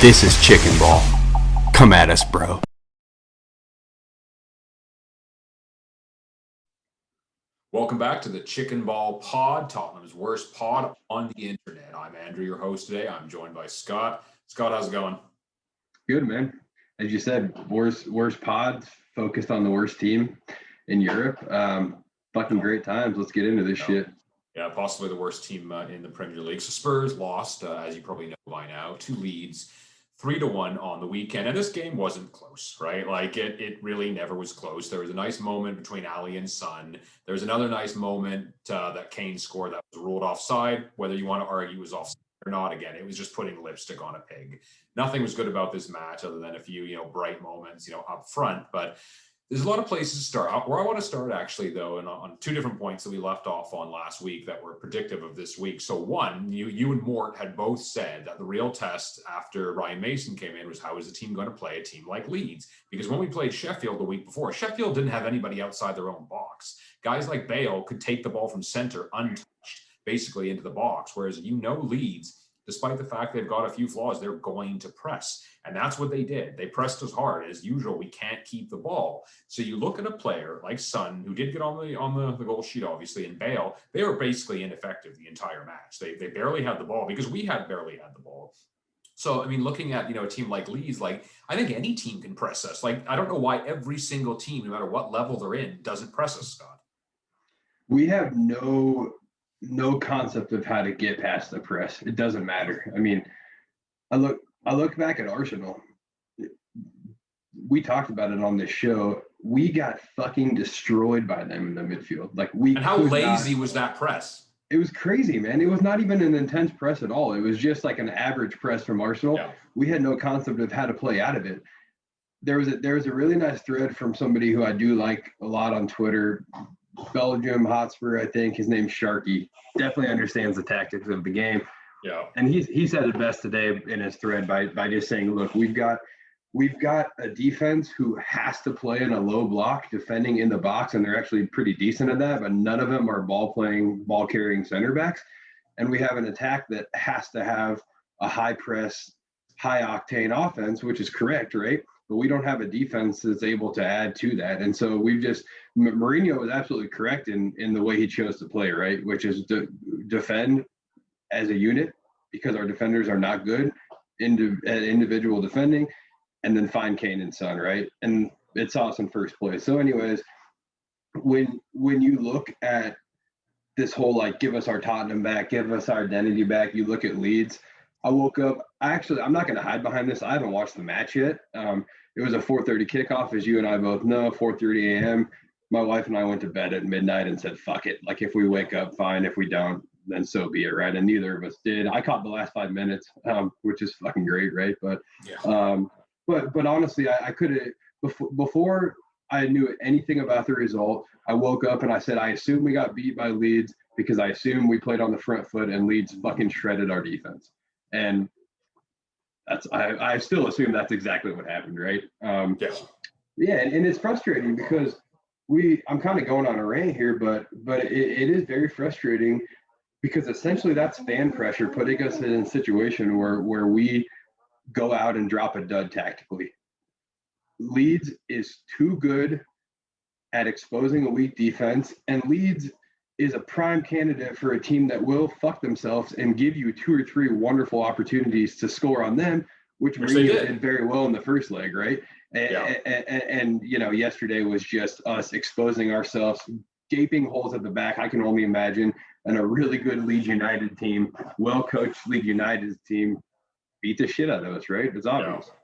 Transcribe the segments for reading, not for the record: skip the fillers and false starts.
This is Chicken Ball. Come at us, bro. Welcome back to the Chicken Ball Pod, Tottenham's worst pod on the internet. I'm Andrew, your host today. I'm joined by Scott. Scott, how's it going? Good, man. As you said, worst pods focused on the worst team in Europe. Fucking great times. Let's get into this shit. Yeah, possibly the worst team in the Premier League. So Spurs lost, as you probably know by now, to Leeds, 3-1 on the weekend. And this game wasn't close, right? Like it really never was close. There was a nice moment between Ali and Son. There was another nice moment that Kane scored that was ruled offside. Whether you want to argue it was offside or not, again, it was just putting lipstick on a pig. Nothing was good about this match other than a few, bright moments, up front. But there's a lot of places to start. Where I want to start, actually, though, and on two different points that we left off on last week that were predictive of this week. So one, you and Mort had both said that the real test after Ryan Mason came in was how is the team going to play a team like Leeds? Because when we played Sheffield the week before, Sheffield didn't have anybody outside their own box. Guys like Bale could take the ball from center untouched, basically into the box, whereas Leeds, despite the fact they've got a few flaws, they're going to press. And that's what they did. They pressed us hard. As usual, we can't keep the ball. So you look at a player like Son, who did get on the goal sheet, obviously, and Bale, they were basically ineffective the entire match. They barely had the ball because we had barely had the ball. So, I mean, looking at, a team like Leeds, I think any team can press us. I don't know why every single team, no matter what level they're in, doesn't press us, Scott. We have no concept of how to get past the press. It doesn't matter. I mean, I look back at Arsenal. We talked about it on this show. We got fucking destroyed by them in the midfield. And how lazy was that press? It was crazy, man. It was not even an intense press at all. It was just like an average press from Arsenal. Yeah. We had no concept of how to play out of it. There was a really nice thread from somebody who I do like a lot on Twitter, Belgium Hotspur, I think. His name's Sharky. Definitely understands the tactics of the game. Yeah. And he said it best today in his thread by just saying, look, we've got a defense who has to play in a low block defending in the box, and they're actually pretty decent at that, but none of them are ball carrying center backs. And we have an attack that has to have a high press, high octane offense, which is correct, right? But we don't have a defense that's able to add to that. And so Mourinho was absolutely correct in the way he chose to play, right? Which is to defend as a unit because our defenders are not good at individual defending, and then find Kane and Son, right? And it saw us in first place. So anyways, when you look at this whole, give us our Tottenham back, give us our identity back, you look at Leeds. I woke up, I'm not going to hide behind this. I haven't watched the match yet. It was a 4:30 kickoff, as you and I both know, 4:30 a.m. My wife and I went to bed at midnight and said, fuck it. If we wake up, fine. If we don't, then so be it, right? And neither of us did. I caught the last 5 minutes, which is fucking great, right? But yeah. But honestly, I could have, before I knew anything about the result, I woke up and I said, I assume we got beat by Leeds because I assume we played on the front foot and Leeds fucking shredded our defense. And I still assume that's exactly what happened, right? Yeah, and it's frustrating because I'm kind of going on a rant here, but it is very frustrating because essentially that's fan pressure putting us in a situation where we go out and drop a dud tactically. Leeds is too good at exposing a weak defense, and Leeds is a prime candidate for a team that will fuck themselves and give you 2 or 3 wonderful opportunities to score on them, which Mourinho did very well in the first leg, right? And yesterday was just us exposing ourselves, gaping holes at the back. I can only imagine, and a really good Leeds United team, well-coached Leeds United team, beat the shit out of us, right? It's obvious. Yeah.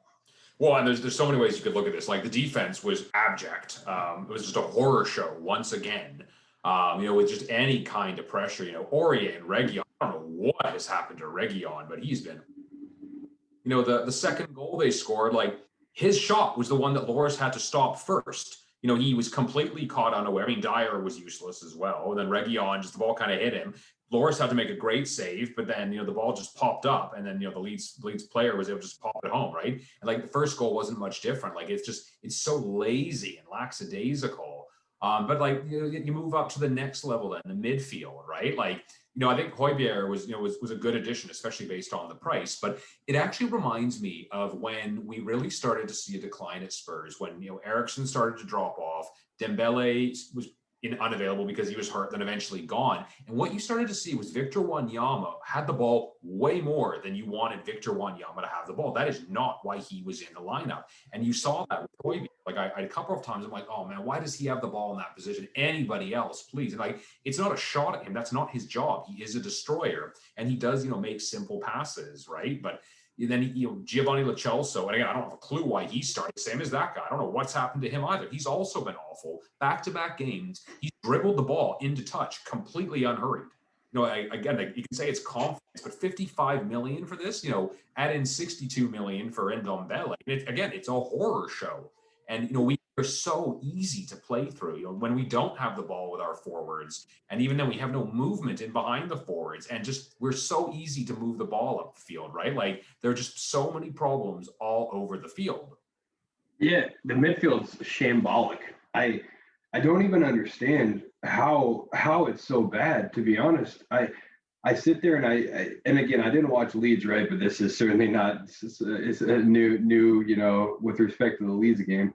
Well, and there's so many ways you could look at this. The defense was abject. It was just a horror show once again. With just any kind of pressure. Aurier and Reguilon, I don't know what has happened to Reguilon, but he's been, the second goal they scored, his shot was the one that Loris had to stop first. He was completely caught unaware. I mean, Dyer was useless as well. And then Reguilon, just the ball kind of hit him. Loris had to make a great save, but then, the ball just popped up, and then, the Leeds player was able to just pop it home, right? And the first goal wasn't much different. It's so lazy and lackadaisical. But you move up to the next level then, the midfield, right? I think Højbjerg was a good addition, especially based on the price. But it actually reminds me of when we really started to see a decline at Spurs, when Eriksen started to drop off, Dembele was unavailable because he was hurt, then eventually gone. And what you started to see was Victor Wanyama had the ball way more than you wanted Victor Wanyama to have the ball. That is not why he was in the lineup. And you saw that with Højbjerg. Like I a couple of times, I'm like, oh man, why does he have the ball in that position? Anybody else, please. And like, it's not a shot at him. That's not his job. He is a destroyer, and he does, make simple passes, right? But then Giovanni Lo Celso, and again, I don't have a clue why he started. Same as that guy. I don't know what's happened to him either. He's also been awful. Back-to-back games, he's dribbled the ball into touch, completely unhurried. Again, you can say it's confidence, but 55 million for this. Add in 62 million for Ndombele. It's a horror show. And we are so easy to play through. When we don't have the ball with our forwards, and even then we have no movement in behind the forwards, and just we're so easy to move the ball up the field, right? Like there are just so many problems all over the field. Yeah, the midfield's shambolic. I don't even understand how it's so bad, to be honest. I sit there and again, I didn't watch Leeds, right? But this is certainly not, it's a new, with respect to the Leeds game.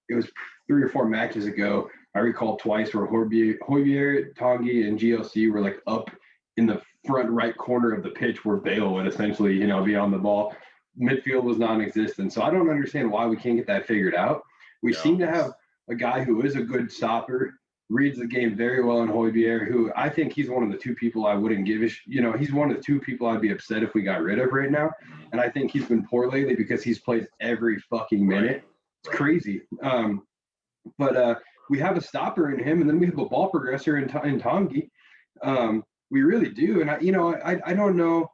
It was 3 or 4 matches ago. I recall twice where Højbjerg, Tanguy, and GLC were like up in the front right corner of the pitch where Bale would essentially, be on the ball. Midfield was non-existent. So I don't understand why we can't get that figured out. We seem to have a guy who is a good stopper, reads the game very well in Højbjerg, who I think he's one of the 2 people I wouldn't give he's one of the 2 people I'd be upset if we got rid of right now. And I think he's been poor lately because he's played every fucking minute. It's crazy. But we have a stopper in him, and then we have a ball progressor in Tanguy. We really do. And I don't know.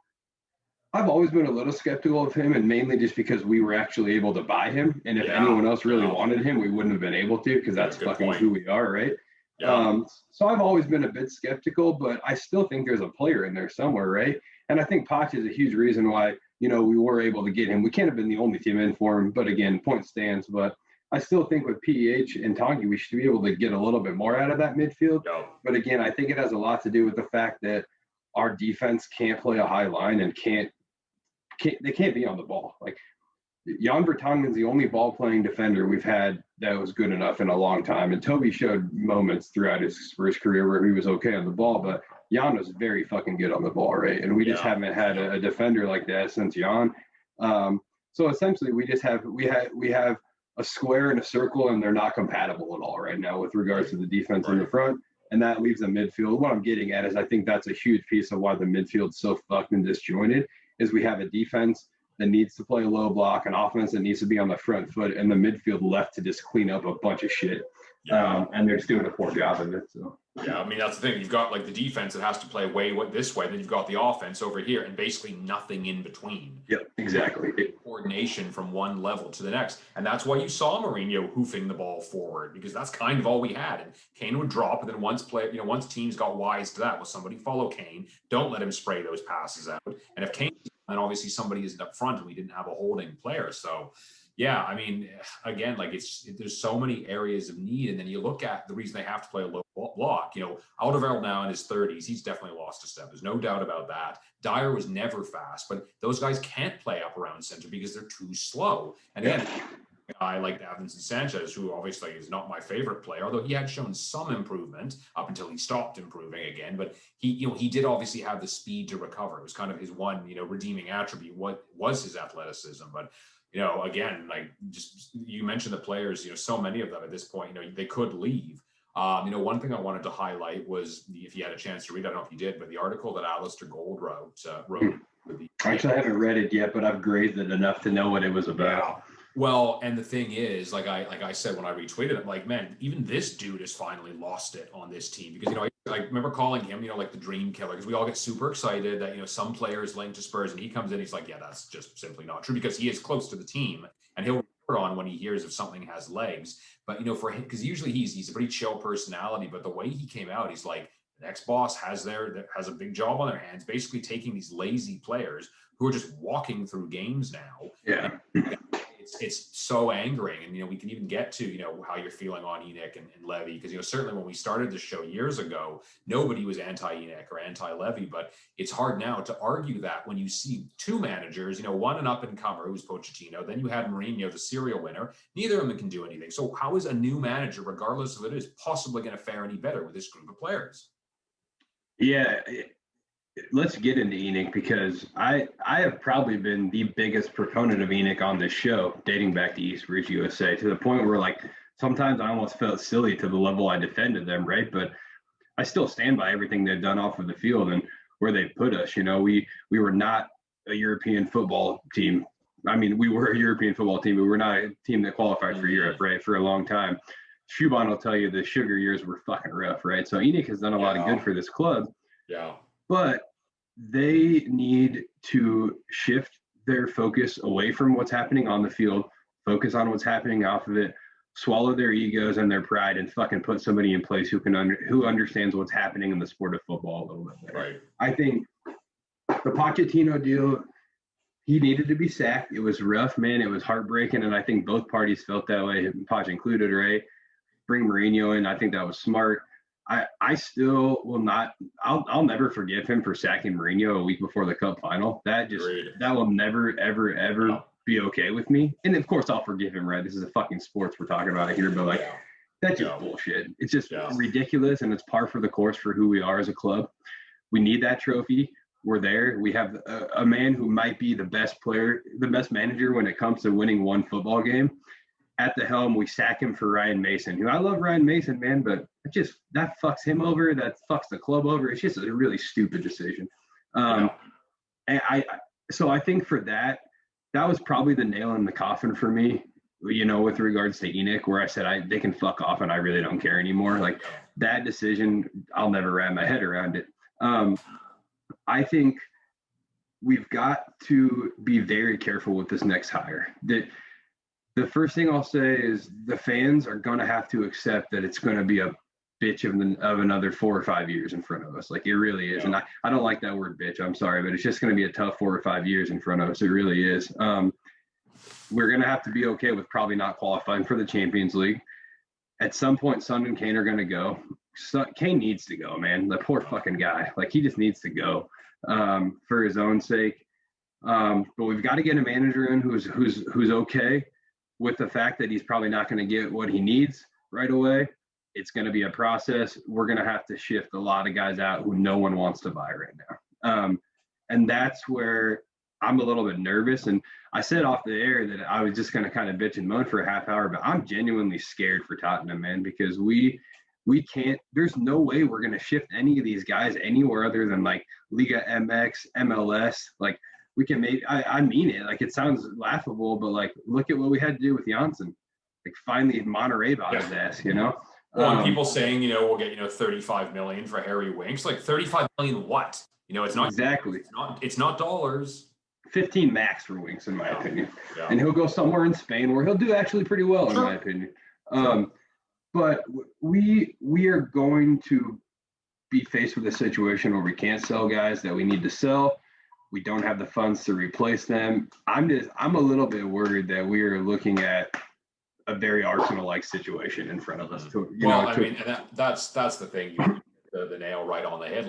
I've always been a little skeptical of him, and mainly just because we were actually able to buy him. And if anyone else really wanted him, we wouldn't have been able to, because that's fucking who we are, right? Yeah. So I've always been a bit skeptical, but I still think there's a player in there somewhere, right? And I think Poch is a huge reason why, we were able to get him. We can't have been the only team in for him, but again, point stands. But I still think with PEH and Tanguy, we should be able to get a little bit more out of that midfield. Yeah. But again, I think it has a lot to do with the fact that our defense can't play a high line and they can't be on the ball. Like Jan Vertonghen's the only ball-playing defender we've had that was good enough in a long time. And Toby showed moments throughout his first career where he was okay on the ball, but Jan was very fucking good on the ball, right? And we just haven't had a defender like that since Jan. So essentially, we have a square and a circle, and they're not compatible at all right now with regards to the defense in the front. And that leaves the midfield. What I'm getting at is I think that's a huge piece of why the midfield's so fucking disjointed, is we have a defense that needs to play a low block, an offense that needs to be on the front foot, and the midfield left to just clean up a bunch of shit. And they're just doing a poor job of it. So yeah, I mean, that's the thing. You've got like the defense that has to play this way, then you've got the offense over here, and basically nothing in between. Yep, exactly. Coordination from one level to the next. And that's why you saw Mourinho hoofing the ball forward, because that's kind of all we had. And Kane would drop, and then once teams got wise to that, well, somebody follow Kane. Don't let him spray those passes out. And if Kane, then obviously somebody isn't up front, and we didn't have a holding player. So yeah, I mean, again, like there's so many areas of need. And then you look at the reason they have to play a low block, Alderweireld now in his 30s, he's definitely lost a step. There's no doubt about that. Dyer was never fast, but those guys can't play up around center because they're too slow. And again, a guy like Davinson Sanchez, who obviously is not my favorite player, although he had shown some improvement up until he stopped improving again. But he did obviously have the speed to recover. It was kind of his one, redeeming attribute. What was his athleticism? But again, like just you mentioned the players, so many of them at this point, they could leave. One thing I wanted to highlight was, if you had a chance to read, I don't know if you did, but the article that Alistair Gold wrote. I actually haven't read it yet, but I've grazed it enough to know what it was about. Yeah. Well, and the thing is, like I said when I retweeted it, like, man, even this dude has finally lost it on this team, because I remember calling him, like the dream killer, because we all get super excited that some players linked to Spurs, and he comes in, he's like, yeah, that's just simply not true, because he is close to the team, and he'll report on when he hears if something has legs. But for him, because usually he's a pretty chill personality, but the way he came out, he's like, the next boss has a big job on their hands, basically taking these lazy players who are just walking through games now. Yeah. it's so angering. And, we can even get to, how you're feeling on Enoch and Levy, because, certainly when we started the show years ago, nobody was anti-Enoch or anti-Levy, but it's hard now to argue that when you see two managers, one an up-and-comer who's Pochettino, then you had Mourinho, the serial winner, neither of them can do anything. So how is a new manager, regardless of it is, possibly going to fare any better with this group of players? Yeah, let's get into Enoch, because I have probably been the biggest proponent of Enoch on this show, dating back to East Ridge, USA, to the point where like sometimes I almost felt silly to the level I defended them, right? But I still stand by everything they've done off of the field and where they put us. We were not a European football team. I mean, we were a European football team, but we're not a team that qualified for Europe, right? For a long time. Shuban will tell you the sugar years were fucking rough, right? So Enoch has done a lot of good for this club. Yeah. But they need to shift their focus away from what's happening on the field, focus on what's happening off of it, swallow their egos and their pride, and fucking put somebody in place who understands what's happening in the sport of football a little bit better. Right. I think the Pochettino deal, he needed to be sacked. It was rough, man. It was heartbreaking, and I think both parties felt that way, Poch included, right? Bring Mourinho in. I think that was smart. I still will not. I'll never forgive him for sacking Mourinho a week before the Cup final. That will never ever be okay with me. And of course I'll forgive him, right? This is a fucking sports we're talking about here, but like that's just bullshit. It's just ridiculous, and it's par for the course for who we are as a club. We need that trophy. We're there. We have a man who might be the best player, the best manager when it comes to winning one football game. At the helm, we sack him for Ryan Mason, who I love Ryan Mason, man, but that fucks him over. That fucks the club over. It's just a really stupid decision. And so I think for that was probably the nail in the coffin for me, with regards to Enoch, where I said they can fuck off and I really don't care anymore. Like that decision, I'll never wrap my head around it. I think we've got to be very careful with this next hire. The first thing I'll say is the fans are going to have to accept that it's going to be a bitch of another 4 or 5 years in front of us. Like it really is. And I don't like that word bitch. I'm sorry, but it's just going to be a tough 4 or 5 years in front of us. It really is. We're going to have to be okay with probably not qualifying for the Champions League. At some point, Son and Kane are going to go. Kane needs to go, man. The poor fucking guy. Like he just needs to go for his own sake. But we've got to get a manager in who's okay with the fact that he's probably not going to get what he needs right away. It's going to be a process. We're going to have to shift a lot of guys out who no one wants to buy right now. And that's where I'm a little bit nervous. And I said off the air that I was just going to kind of bitch and moan for a half hour, but I'm genuinely scared for Tottenham, man, because we can't, there's no way we're going to shift any of these guys anywhere other than like Liga MX, MLS. Like, we can make, I mean it. Like, it sounds laughable, but like, look at what we had to do with Janssen. Like, finally, Monterey bought his ass, Well, and people saying, we'll get, 35 million for Harry Winks. Like, 35 million what? It's not exactly. It's not dollars. 15 max for Winks, in my opinion. Yeah. And he'll go somewhere in Spain where he'll do actually pretty well, in my opinion. But we are going to be faced with a situation where we can't sell guys that we need to sell. We don't have the funds to replace them. I'm a little bit worried that we are looking at a very Arsenal-like situation in front of us. That's the thing. You hit the nail right on the head.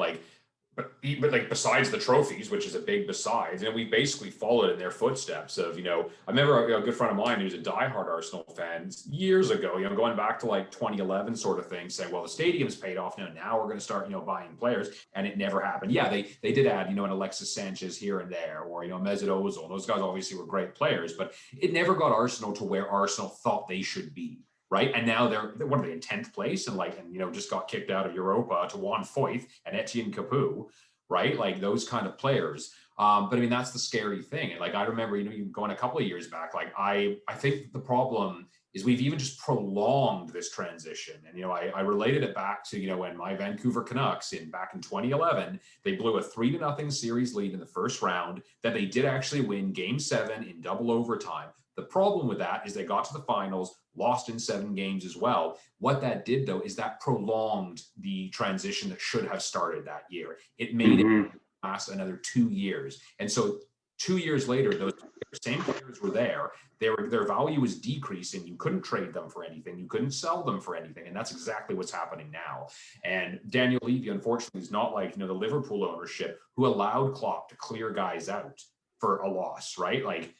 But like besides the trophies, which is a big besides, we basically followed in their footsteps of, I remember a good friend of mine who's a diehard Arsenal fan years ago, going back to like 2011 sort of thing, saying, well, the stadium's paid off now we're going to start, buying players. And it never happened. Yeah, they did add, an Alexis Sanchez here and there, or, Mesut Ozil. Those guys obviously were great players, but it never got Arsenal to where Arsenal thought they should be. Right. And now they're what are they in 10th place and just got kicked out of Europa to Juan Foyth and Etienne Capoue. Right. Like those kind of players. But that's the scary thing. And I remember, you going a couple of years back, I think the problem is we've even just prolonged this transition. And, I related it back to, when my Vancouver Canucks back in 2011, they blew a 3-0 series lead in the first round that they did actually win Game 7 in double overtime. The problem with that is they got to the finals, lost in 7 games as well. What that did, though, is that prolonged the transition that should have started that year. It made it last another 2 years. And so 2 years later, those same players were there. Their value was decreasing. You couldn't trade them for anything. You couldn't sell them for anything. And that's exactly what's happening now. And Daniel Levy, unfortunately, is not like, the Liverpool ownership who allowed Klopp to clear guys out for a loss, right? Like,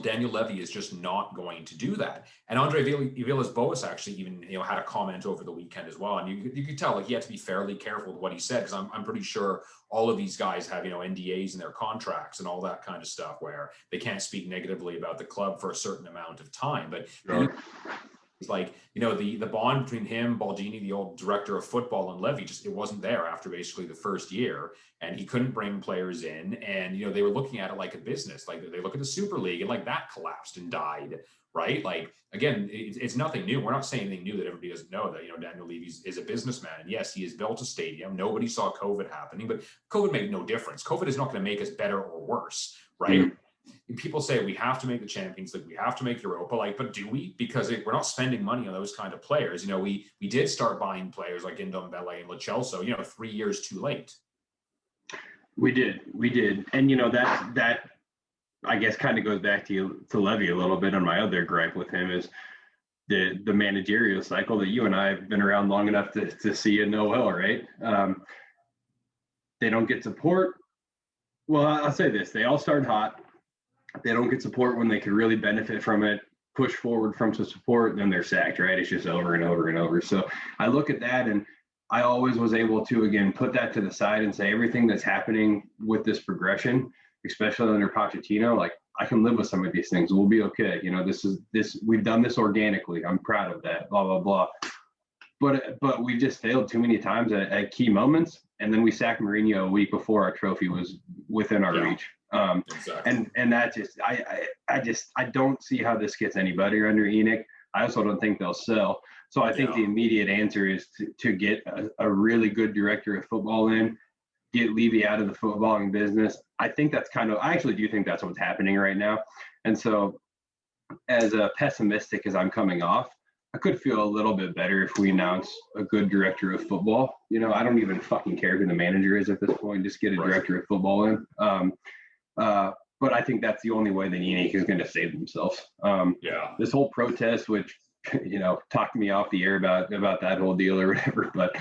Daniel Levy is just not going to do that. And Andre Villas-Boas actually even, had a comment over the weekend as well. And you could tell, like, he had to be fairly careful with what he said, because I'm pretty sure all of these guys have, NDAs in their contracts and all that kind of stuff where they can't speak negatively about the club for a certain amount of time. But sure. It's like, the bond between him, Baldini, the old director of football, and Levy, it wasn't there after basically the first year, and he couldn't bring players in. And, they were looking at it like a business. Like, they look at the Super League and like that collapsed and died, right? Like, again, it's nothing new. We're not saying anything new that everybody doesn't know that, Daniel Levy is a businessman. And yes, he has built a stadium. Nobody saw COVID happening, but COVID made no difference. COVID is not going to make us better or worse, right? Mm-hmm. People say we have to make the Champions League, we have to make Europa, but do we? Because we're not spending money on those kind of players. We did start buying players like Ndombele and Lo Celso, 3 years too late. We did. And that I guess kind of goes back to Levy a little bit. On my other gripe with him is the managerial cycle that you and I have been around long enough to see and know well, right? They don't get support. Well, I'll say this: they all start hot. They don't get support when they could really benefit from it, push forward from some support, then they're sacked, right? It's just over and over and over. So I look at that, and I always was able to, again, put that to the side and say everything that's happening with this progression, especially under Pochettino, like, I can live with some of these things. We'll be okay. We've done this organically. I'm proud of that, blah, blah, blah. But we just failed too many times at key moments. And then we sacked Mourinho a week before our trophy was within our reach. Exactly. And that I don't see how this gets any better under ENIC. I also don't think they'll sell. So I think the immediate answer is to get a really good director of football in, get Levy out of the footballing business. I actually do think that's what's happening right now. And so as pessimistic as I'm coming off, I could feel a little bit better if we announce a good director of football. I don't even fucking care who the manager is at this point. Just get a director of football in. But I think that's the only way that ENIC is going to save themselves. This whole protest, which, talked me off the air about that whole deal or whatever, but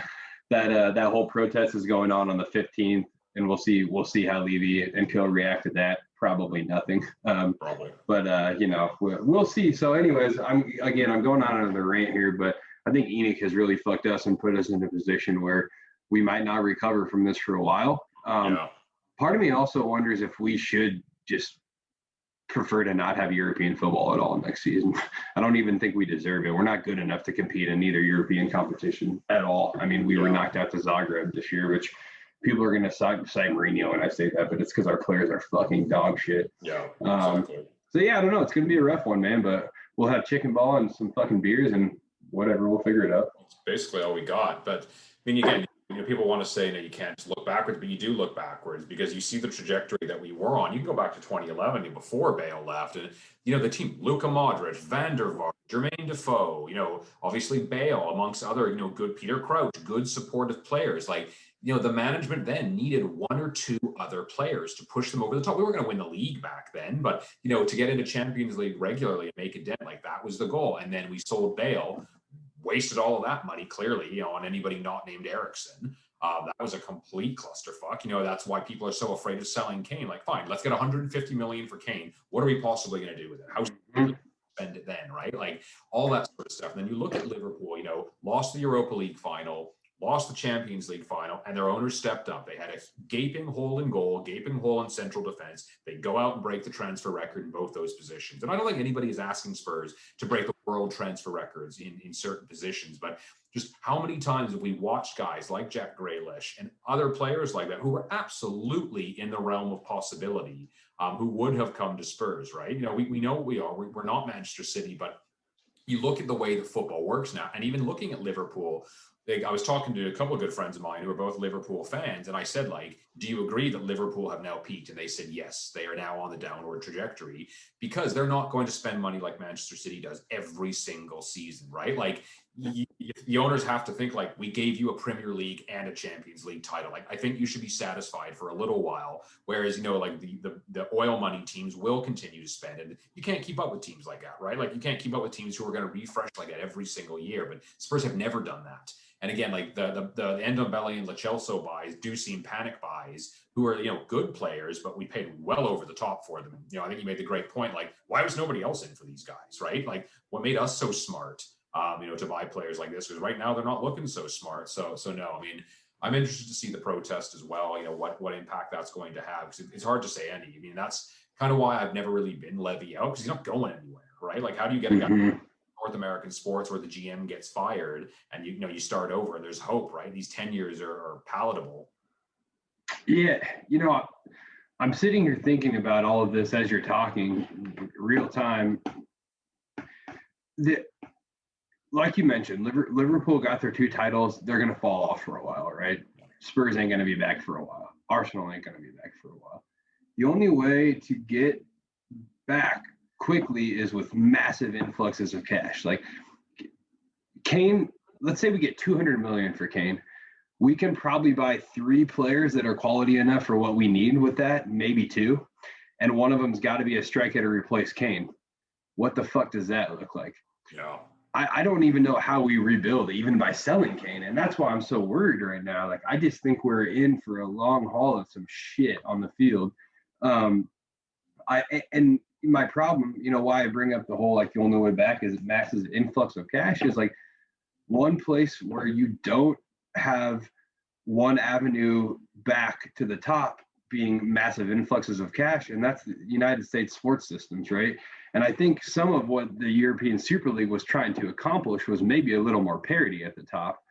that whole protest is going on the 15th, and we'll see how Levy and Co react to that. Probably nothing. Probably. But we'll see. So anyways, I'm going on the rant here, but I think ENIC has really fucked us and put us in a position where we might not recover from this for a while. Part of me also wonders if we should just prefer to not have European football at all next season. I don't even think we deserve it. We're not good enough to compete in either European competition at all. I mean, we were knocked out to Zagreb this year, which people are going to cite Mourinho when I say that, but it's because our players are fucking dog shit. Yeah, exactly. So yeah, I don't know. It's going to be a rough one, man, but we'll have chicken ball and some fucking beers and whatever. We'll figure it out. It's basically all we got. But I mean, again, people want to say that you can't just look backwards, but you do look backwards because you see the trajectory that we were on. You can go back to 2011 before Bale left, and the team: Luka Modric, Van der Vaart, Jermaine Defoe. Obviously Bale, amongst other good Peter Crouch, good supportive players. Like the management then needed one or two other players to push them over the top. We were going to win the league back then, but to get into Champions League regularly and make a dent, like that was the goal. And then we sold Bale. Wasted all of that money clearly, on anybody not named Eriksson. That was a complete clusterfuck. That's why people are so afraid of selling Kane. Like, fine, let's get 150 million for Kane. What are we possibly going to do with it? How should we spend it then, right? Like all that sort of stuff. And then you look at Liverpool. Lost the Europa League final, lost the Champions League final, and their owners stepped up. They had a gaping hole in goal, gaping hole in central defense. They go out and break the transfer record in both those positions. And I don't think anybody is asking Spurs to break the world transfer records in certain positions, but just how many times have we watched guys like Jack Grealish and other players like that who were absolutely in the realm of possibility, who would have come to Spurs, right? We know what we are. We're not Manchester City, but you look at the way that football works now, and even looking at Liverpool, like, I was talking to a couple of good friends of mine who are both Liverpool fans, and I said, like, do you agree that Liverpool have now peaked? And they said, yes, they are now on the downward trajectory because they're not going to spend money like Manchester City does every single season, right? Like, the owners have to think, like, we gave you a Premier League and a Champions League title. Like, I think you should be satisfied for a little while. Whereas, like the oil money teams will continue to spend, and you can't keep up with teams like that, right? Like, you can't keep up with teams who are going to refresh like that every single year. But Spurs have never done that. And again, like the Ndombele and Lo Celso buys do seem panic buys, who are, good players, but we paid well over the top for them. I think you made the great point. Like, why was nobody else in for these guys, right? Like, what made us so smart, to buy players like this? Because right now they're not looking so smart. So no, I mean, I'm interested to see the protest as well. What impact that's going to have, because it's hard to say any. I mean, that's kind of why I've never really been Levy out, because he's not going anywhere, right? Like, how do you get a guy North American sports where the GM gets fired and you start over and there's hope, right? These 10 years are palatable. Yeah, I'm sitting here thinking about all of this as you're talking, real time. Like you mentioned, Liverpool got their 2 titles. They're going to fall off for a while, right? Spurs ain't going to be back for a while. Arsenal ain't going to be back for a while. The only way to get back quickly is with massive influxes of cash. Like Kane, let's say we get 200 million for Kane. We can probably buy 3 players that are quality enough for what we need with that, maybe 2. And one of them's got to be a striker to replace Kane. What the fuck does that look like? Yeah. I don't even know how we rebuild even by selling Kane. And that's why I'm so worried right now. Like, I just think we're in for a long haul of some shit on the field. And my problem, why I bring up the whole, like, the only way back is massive influx of cash, is like one place where you don't have one avenue back to the top being massive influxes of cash, and that's the United States sports systems, right? And I think some of what the European Super League was trying to accomplish was maybe a little more parity at the top.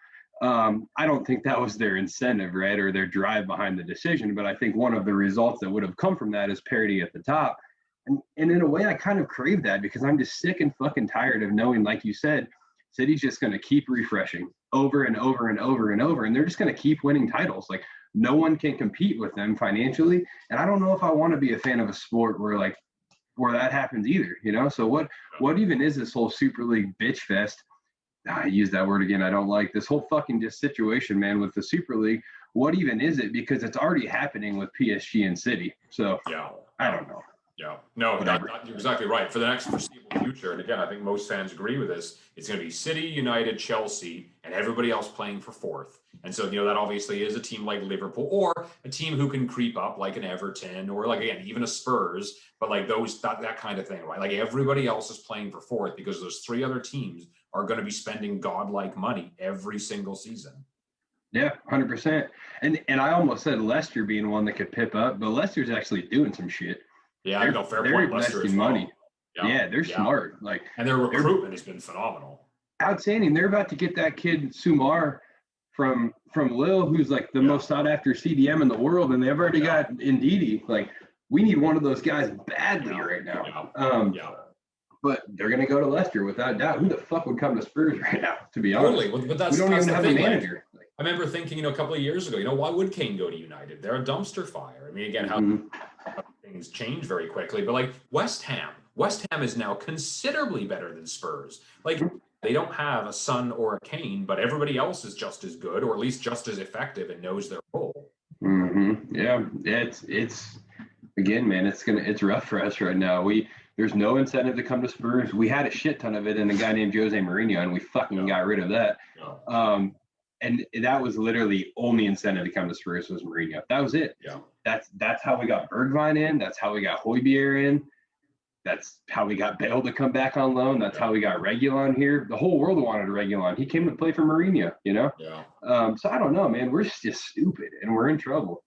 I don't think that was their incentive, right, or their drive behind the decision, but I think one of the results that would have come from that is parity at the top. And in a way, I kind of crave that, because I'm just sick and fucking tired of knowing, like you said, City's just going to keep refreshing over and over and over and over, and they're just going to keep winning titles. Like, no one can compete with them financially, and I don't know if I want to be a fan of a sport where that happens either. So what even is this whole Super League bitch fest? I use that word again. I don't like this whole fucking just situation, man, with the Super League. What even is it? Because it's already happening with PSG and City. So yeah, I don't know. Yeah, no, you're exactly right. For the next foreseeable future, and again, I think most fans agree with this, it's going to be City, United, Chelsea, and everybody else playing for 4th. And so, that obviously is a team like Liverpool, or a team who can creep up like an Everton, or like, again, even a Spurs, but like that kind of thing, right? Like, everybody else is playing for 4th because those 3 other teams are going to be spending godlike money every single season. Yeah, 100%. And I almost said Leicester being one that could pip up, but Leicester's actually doing some shit. Yeah, fair point. Leicester as well. Money. Yeah, they're smart. Like, and their recruitment has been phenomenal. Outstanding. They're about to get that kid Sumar from Lille, who's like the most sought after CDM in the world, and they've already got Ndidi. Like, we need one of those guys badly right now. But they're going to go to Leicester without doubt. Who the fuck would come to Spurs right now, to be honest? Totally. But we don't even have a manager. Like, I remember thinking, a couple of years ago, why would Kane go to United? They're a dumpster fire. I mean, again, how things change very quickly. But like West Ham is now considerably better than Spurs. Like, they don't have a Son or a Kane, but everybody else is just as good, or at least just as effective, and knows their role. Yeah, it's again, man, it's rough for us right now. There's no incentive to come to Spurs. We had a shit ton of it in a guy named Jose Mourinho, and we fucking got rid of that. And that was literally only incentive to come to Spurs was Mourinho. That was it. Yeah. That's how we got Bergwijn in. That's how we got Højbjerg in. That's how we got Bale to come back on loan. That's how we got Reguilon here. The whole world wanted Reguilon. He came to play for Mourinho, Yeah. So I don't know, man. We're just stupid, and we're in trouble.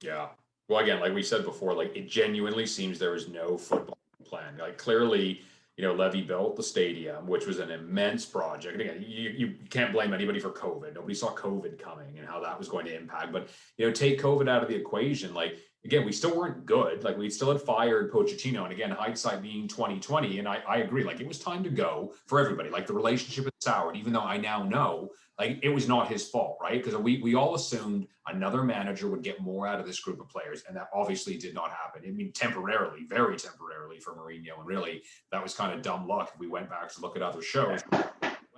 Yeah. Well, again, like we said before, like, it genuinely seems there is no football plan. Like, clearly, Levy built the stadium, which was an immense project. Again, you can't blame anybody for COVID. Nobody saw COVID coming and how that was going to impact. But, take COVID out of the equation. Like, again, we still weren't good. Like we still had fired Pochettino, and again, hindsight being 2020. And I agree. Like it was time to go for everybody. Like the relationship had soured, even though I now know like it was not his fault, right? Because we all assumed another manager would get more out of this group of players, and that obviously did not happen. I mean, temporarily, very temporarily for Mourinho, and really that was kind of dumb luck. If we went back to look at other shows.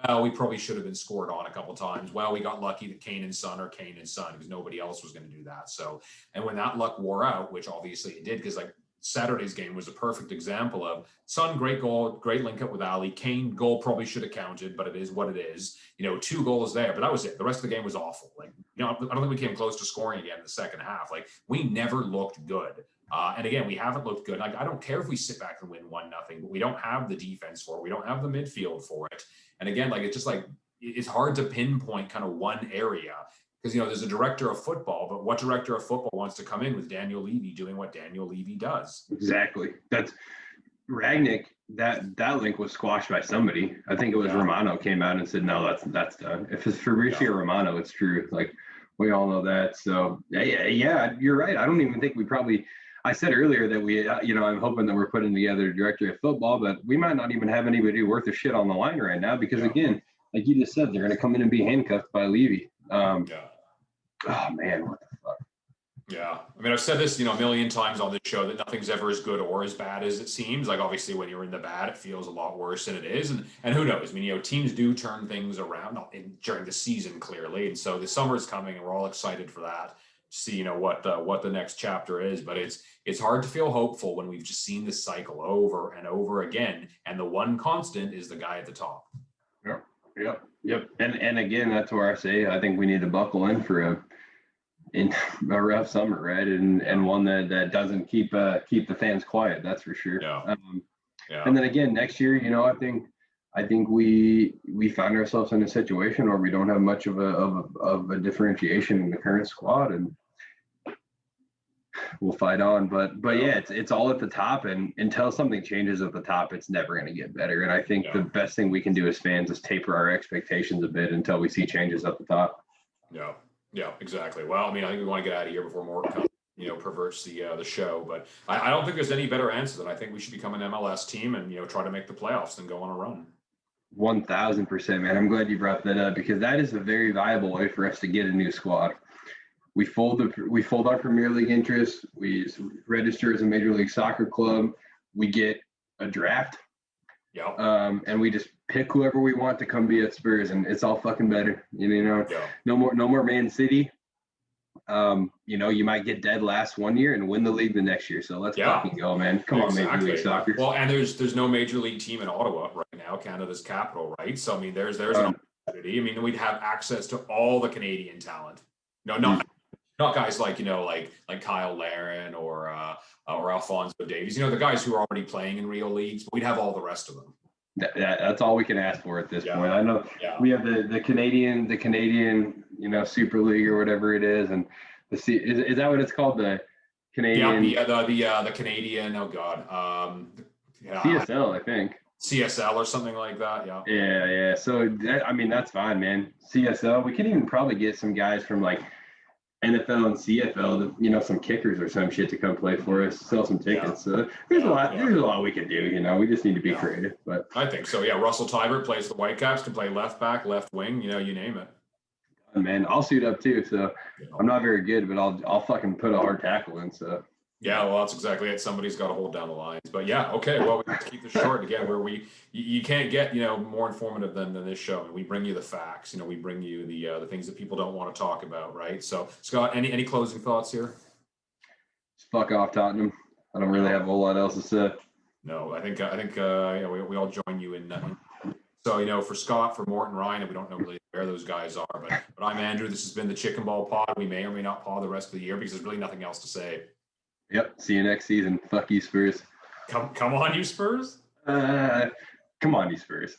Well, we probably should have been scored on a couple times. Well, we got lucky that Kane and Son are Kane and Son because nobody else was going to do that. So, and when that luck wore out, which obviously it did, because like Saturday's game was a perfect example of Son, great goal, great link up with Ali. Kane goal probably should have counted, but it is what it is. 2 goals there, but that was it. The rest of the game was awful. Like, I don't think we came close to scoring again in the second half. Like, we never looked good. And again, we haven't looked good. Like, I don't care if we sit back and win 1-0, but we don't have the defense for it. We don't have the midfield for it. And again, like it's just like it's hard to pinpoint kind of one area because there's a director of football, but what director of football wants to come in with Daniel Levy doing what Daniel Levy does? Exactly. That's Ragnick. That link was squashed by somebody. I think it was Romano came out and said, no, that's done. If it's Fabrizio Romano, it's true. Like we all know that. So yeah, you're right. I don't even think we probably. I said earlier that we, I'm hoping that we're putting together a director of football, but we might not even have anybody worth a shit on the line right now because, again, like you just said, they're going to come in and be handcuffed by Levy. Oh, man, what the fuck? Yeah. I mean, I've said this, a million times on this show that nothing's ever as good or as bad as it seems. Like, obviously, when you're in the bad, it feels a lot worse than it is. And who knows? I mean, teams do turn things around during the season, clearly. And so the summer's coming, and we're all excited for that. See, what the next chapter is, but it's hard to feel hopeful when we've just seen this cycle over and over again, and the one constant is the guy at the top. Yep. And again, that's where I say I think we need to buckle in for a rough summer, right? And one that doesn't keep the fans quiet. That's for sure. And then again, next year, I think we find ourselves in a situation where we don't have much of a differentiation in the current squad, and we'll fight on. But yeah, it's all at the top, and until something changes at the top, it's never going to get better. And I think the best thing we can do as fans is taper our expectations a bit until we see changes at the top. Yeah, exactly. Well, I mean, I think we want to get out of here before more comes. Perverts the show, but I don't think there's any better answer than I think we should become an MLS team and try to make the playoffs and go on a run. 1000%, man. I'm glad you brought that up because that is a very viable way for us to get a new squad. We fold our Premier League interests. We register as a Major League Soccer club. We get a draft. And we just pick whoever we want to come be at Spurs, and it's all fucking better. No more Man City. You might get dead last one year and win the league the next year. So let's fucking go, man. Come on, Major League Soccer. Well, and there's no major league team in Ottawa right now, Canada's capital, right? So I mean, there's an opportunity. I mean, we'd have access to all the Canadian talent. Not guys like like Kyle Larin or Alfonso Davies. The guys who are already playing in real leagues. But we'd have all the rest of them. That's all we can ask for at this point. I know we have the Canadian, Super League or whatever it is, and is that what it's called? The Canadian. The Canadian. Oh God. CSL, I think. CSL or something like that. Yeah. So that's fine, man. CSL. We can even probably get some guys from like NFL and CFL, some kickers or some shit to come play for us, sell some tickets. So there's a lot we can do. We just need to be creative. But I think so. Yeah, Russell Tybert plays the Whitecaps, can play left back, left wing. You name it. Man, I'll suit up too. So I'm not very good, but I'll fucking put a hard tackle in. So. Yeah, well, that's exactly it. Somebody's got to hold down the lines. But yeah, okay. Well, we have to keep this short again, where you can't get more informative than this show. And we bring you the facts. We bring you the things that people don't want to talk about, right? So, Scott, any closing thoughts here? Just fuck off, Tottenham. I don't really have a whole lot else to say. No, I think we all join you in. So for Scott, for Morton, Ryan, we don't know really where those guys are, but I'm Andrew. This has been the Chicken Ball Pod. We may or may not pod the rest of the year because there's really nothing else to say. Yep. See you next season. Fuck you, Spurs. Come on, you Spurs. Come on, you Spurs.